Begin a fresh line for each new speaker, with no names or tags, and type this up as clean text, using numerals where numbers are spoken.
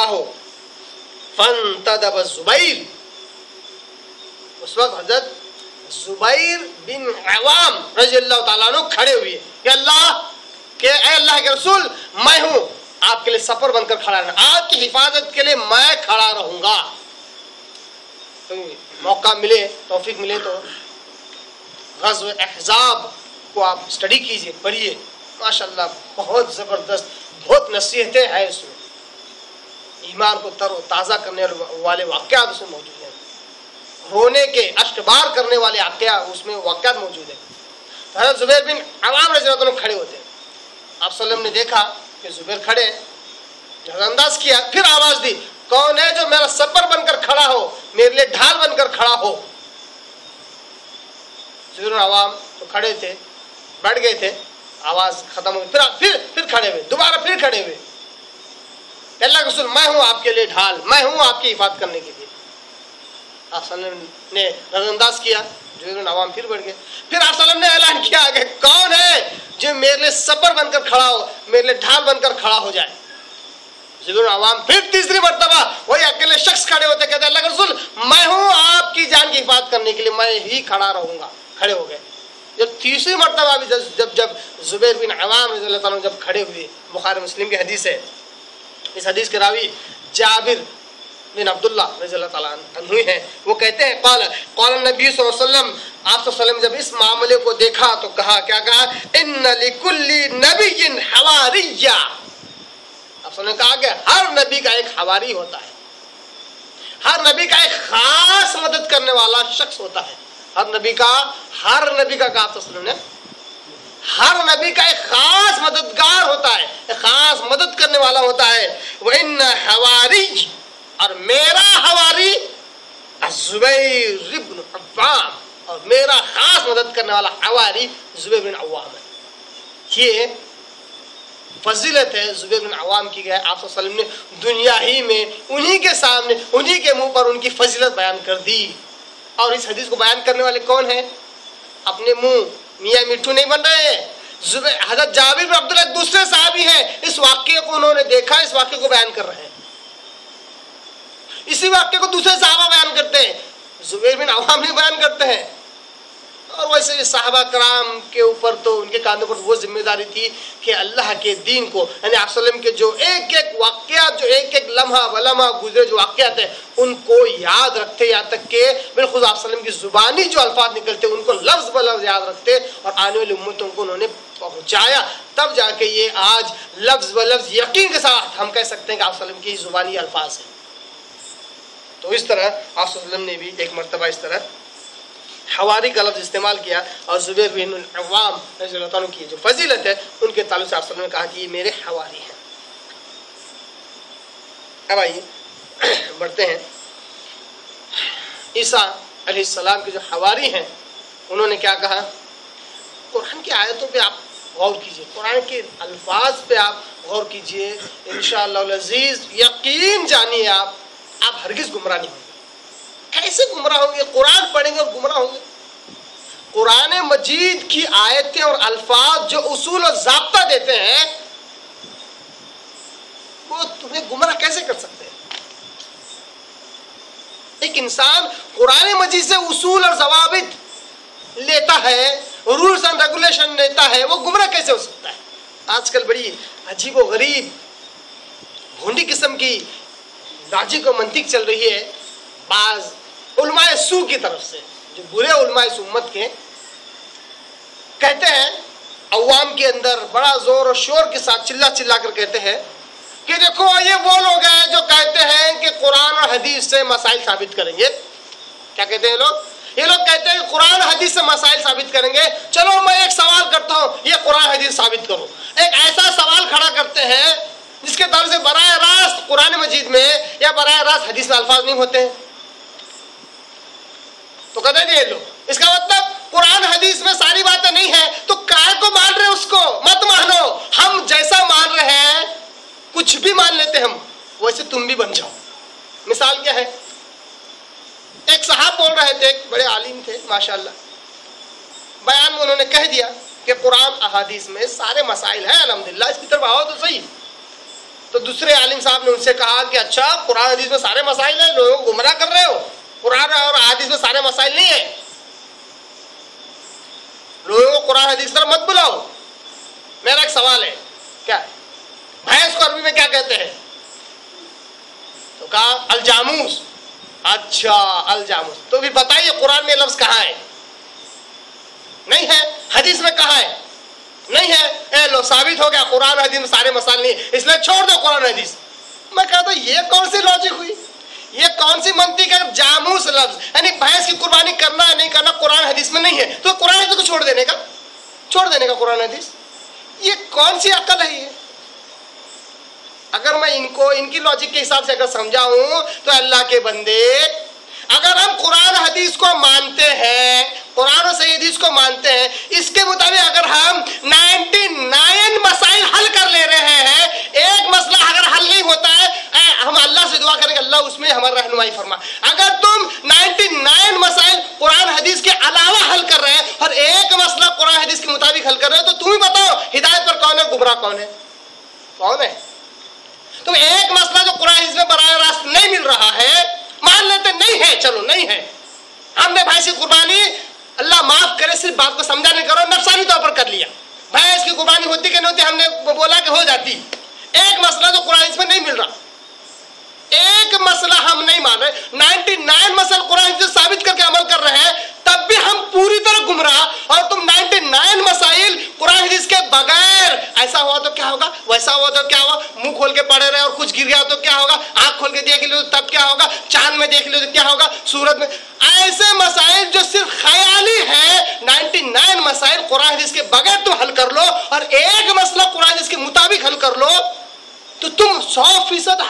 کھڑا ہو. فانتدب الزبیر، اس وقت حضرت زبیر بن عوام رضی اللہ تعالیٰ عنہ کھڑے ہوئے کہ اے اللہ کے رسول، میں ہوں آپ کے لیے سفر بن کر کھڑا رہنا، آپ کی حفاظت کے لیے میں کھڑا رہوں گا. موقع ملے، توفیق ملے تو غزوہ احزاب کو آپ اسٹڈی کیجئے، پڑھیے، ماشاءاللہ بہت زبردست، بہت نصیحتیں ہیں اس میں، ایمان کو تر و تازہ کرنے والے واقعات اس میں موجود ہیں، رونے کے اشکبار کرنے والے اس میں واقعات موجود ہیں. حضرت زبیر بن عوام رضی اللہ عنہ کھڑے ہوتے ہیں. آپ صلی اللہ علیہ وسلم نے دیکھا کہ زبیر کھڑے، نظر انداز کیا، پھر آواز دی، کون ہے جو میرا سپر بن کر کھڑا ہو، میرے لیے ڈھال بن کر کھڑا ہو. زبیر بن عوام تو کھڑے تھے، بیٹھ گئے تھے، آواز ختم ہوئی، پھر کھڑے ہوئے، دوبارہ پھر کھڑے ہوئے. اللہ کے رسول، میں ہوں آپ کے لیے ڈھال، میں ہوں آپ کی حفاظت کرنے کے لیے. آپ صلی اللہ علیہ وسلم نے نظر انداز کیا، زبیر بن عوام پھر بڑھ گئے. پھر آپ صلی اللہ علیہ وسلم نے اعلان کیا کہ کون ہے جو میرے لیے سپر بن کر کھڑا ہو، میرے لیے ڈھال بن کر کھڑا ہو جائے. زبیر بن عوام پھر تیسری مرتبہ وہی اکیلے شخص کھڑے ہوتے، کہتے اللہ کے رسول، میں ہوں آپ کی جان کی حفاظت کرنے کے لیے، میں ہی کھڑا رہوں گا. کھڑے ہو گئے. جب تیسری مرتبہ بھی جب زبیر بن عوام رضی اللہ تعالیٰ جب کھڑے ہوئے، بخاری مسلم کی حدیث ہے، اس حدیث کے راوی جابر بن عبداللہ رضی اللہ تعالیٰ عنہ ہیں، وہ کہتے ہیں قال النبی صلی اللہ علیہ وسلم، آپ صلی اللہ علیہ وسلم جب اس معاملے کو دیکھا تو کہا، کیا کہا؟ ان لکل نبی حواریہ. آپ صلی اللہ علیہ وسلم نے کہا کہ ہر نبی کا ایک حواری ہوتا ہے، ہر نبی کا ایک خاص مدد کرنے والا شخص ہوتا ہے. ہر نبی کا کہا آپ صلی اللہ علیہ وسلم نے، ہر نبی کا ایک خاص مددگار ہوتا ہے، ایک خاص مدد کرنے والا ہوتا ہے. وَإِنَّ حَوَارِيَّ، اور میرا حواری زبیر بن عوام، اور میرا خاص مدد کرنے والا حواری زبیر بن عوام ہے. یہ فضیلت ہے زبیر بن عوام کی ہے. آپ صلی اللہ علیہ وسلم نے دنیا ہی میں انہی کے سامنے، انہی کے منہ پر ان کی فضیلت بیان کر دی. اور اس حدیث کو بیان کرنے والے کون ہیں؟ اپنے منہ میاں میٹھو نہیں بن رہے ہیں. حضرت جابر بن عبداللہ ایک دوسرے صحابی ہیں، اس واقعے کو انہوں نے دیکھا، اس واقعے کو بیان کر رہے ہیں. اسی واقعے کو دوسرے صحابہ بیان کرتے ہیں، زبیر بن عوام بھی بیان کرتے ہیں. اور ویسے صحابہ کرام کے اوپر تو ان کے کاندھوں پر وہ ذمہ داری تھی کہ اللہ کے دین کو، یعنی آپ صلی اللہ علیہ وسلم کے جو ایک ایک واقعات، جو ایک ایک لمحہ بلمحہ گزرے جو واقعات ہیں، ان کو یاد رکھتے، یہاں تک کہ بالخصوص آپ صلی اللہ علیہ وسلم کی زبانی جو الفاظ نکلتے ان کو لفظ بلفظ یاد رکھتے اور آنے والی امتوں کو انہوں نے پہنچایا. تب جا کے یہ آج لفظ بلفظ یقین کے ساتھ ہم کہہ سکتے ہیں کہ آپ صلی اللہ علیہ وسلم کی زبانی الفاظ ہیں. تو اس طرح آپ صلی اللہ علیہ وسلم نے بھی ایک مرتبہ اس طرح حواری کا لفظ استعمال کیا. اور زبیر بن عوام رضی اللہ تعالیٰ کی جو فضیلت ہے، ان کے تعلق سے آپ صلی اللہ علیہ وسلم نے کہا کہ یہ میرے حواری ہیں. اب آئیے بڑھتے ہیں. عیسیٰ علیہ السلام کے جو حواری ہیں، انہوں نے کیا کہا؟ قرآن کی آیتوں پہ آپ غور کیجئے، قرآن کے الفاظ پہ آپ غور کیجئے، انشاءاللہ العزیز یقین جانیے آپ ہرگز گمراہ نہیں ہوں گے. کیسے گمراہ ہوں گے؟ قرآن پڑھیں گے اور گمراہ ہوں گے؟ قرآن مجید کی آیتیں اور الفاظ جو اصول اور ضابطہ دیتے ہیں، وہ تمہیں گمراہ کیسے کر سکتے ہیں؟ ایک انسان قرآن مجید سے اصول اور ضوابط لیتا ہے، رولز اینڈ ریگولیشن لیتا ہے، وہ گمراہ کیسے ہو سکتا ہے؟ آج کل بڑی عجیب و غریب بھونڈی قسم کی لاجک و منطق چل رہی ہے بعض علماء سو کی طرف سے، جو برے علماء اس امت کے کہتے ہیں، عوام کے اندر بڑا زور اور شور کے ساتھ چلا کر کہتے ہیں کہ دیکھو یہ وہ لوگ ہیں جو کہتے ہیں کہ قرآن اور حدیث سے مسائل ثابت کریں گے. کیا کہتے ہیں لوگ؟ یہ لوگ کہتے ہیں کہ قرآن حدیث سے مسائل ثابت کریں گے. چلو میں ایک سوال کرتا ہوں، یہ قرآن حدیث ثابت کرو. ایک ایسا سوال کھڑا کرتے ہیں جس کے طور سے براہ راست قرآن مجید میں یا براہ راست حدیث میں الفاظ نہیں ہوتے ہیں. تو کہتے ہیں یہ لوگ، اس کا مطلب قرآن حدیث میں ساری باتیں نہیں ہیں، تو کائے کو مان رہے اس کو مت مانو. ہم جیسا مان رہے ہیں، کچھ بھی مان لیتے ہم، ویسے تم بھی بن جاؤ. مثال کیا ہے؟ ایک صاحب بول رہے تھے، ایک بڑے عالم تھے ماشاءاللہ، بیان میں انہوں نے کہہ دیا کہ قرآن احادیث میں سارے مسائل ہیں، الحمدللہ، اس کی طرف آؤ تو صحیح. تو دوسرے عالم صاحب نے ان سے کہا کہ اچھا قرآن حدیث میں سارے مسائل ہیں, لوگوں کو گمراہ کر رہے ہو, قرآن اور حدیث میں سارے مسائل نہیں ہیں, لوگوں کو قرآن حدیث طرف مت بلاؤ. میرا ایک سوال ہے, کیا بھینس کو عربی میں کیا کہتے ہیں؟ تو کہا الجاموس. اچھا الجاموس, تو پھر بتائیے قرآن میں لفظ کہاں ہے؟ نہیں ہے. حدیث میں کہاں ہے؟ نہیں ہے. اے لو ثابت ہو گیا قرآن حدیث میں سارے مسائل نہیں, اس لیے چھوڑ دو قرآن حدیث. میں کہتا ہوں یہ کون سی لاجک ہوئی, یہ کون سی منطق ہے؟ جاموس لفظ یعنی بھینس کی قربانی کرنا ہے نہیں کرنا قرآن حدیث میں نہیں ہے, تو قرآن حدیث کو چھوڑ دینے کا قرآن حدیث, یہ کون سی عقل ہے یہ؟ اگر میں ان کی لاجک کے حساب سے اگر سمجھاؤں تو اللہ کے بندے, اگر ہم قرآن حدیث کو مانتے ہیں, قرآن و صحیح حدیث کو مانتے ہیں, اس کے مطابق اگر ہم 99 مسائل حل کر لے رہے ہیں, ایک مسئلہ اگر حل نہیں ہوتا ہے ہم اللہ سے دعا کریں کہ اللہ اس میں ہماری رہنمائی فرما. اگر تم 99 مسائل قرآن حدیث کے علاوہ حل کر رہے ہیں اور ایک مسئلہ قرآن حدیث کے مطابق حل کر رہے ہو, تو تم ہی بتاؤ ہدایت پر کون ہے, گمراہ کون ہے؟ کون ہے؟ تم ایک مسئلہ جو قرآن حدیث میں براہ راست نہیں مل رہا ہے مان لیتے نہیں ہے, چلو نہیں ہے, ہم نے بھینس کی قربانی اللہ معاف کرے صرف بات کو سمجھانے کرو نفسانی طور پر کر لیا, بھینس کی قربانی ہوتی کہ نہیں ہوتی ہم نے بولا کہ ہو جاتی. ایک مسئلہ جو قرآن حدیث میں نہیں مل رہا, ایک مسئلہ ہم نہیں مان رہے, 99 مسئلہ قرآن حدیث سے ثابت کر کے عمل کر رہے ہیں, تب بھی ہم پوری طرح گمراہ, اور تم 99 مسائل قرآن حدیث کے بغیر ایسا ہوا تو کیا ہوگا, ویسا ہوا تو کیا ہوگا, منہ کھول کے پڑے رہے اور کچھ گر گیا تو کیا ہوگا, آنکھ کھول کے دیکھ لو تب کیا ہوگا, چاند میں دیکھ لو تو کیا ہوگا, سورج میں, ایسے مسائل جو صرف خیالی ہے 99 مسائل قرآن حدیث کے بغیر تم حل کر لو اور ایک مسئلہ قرآن حدیث کے مطابق حل کر لو, تو تم 100%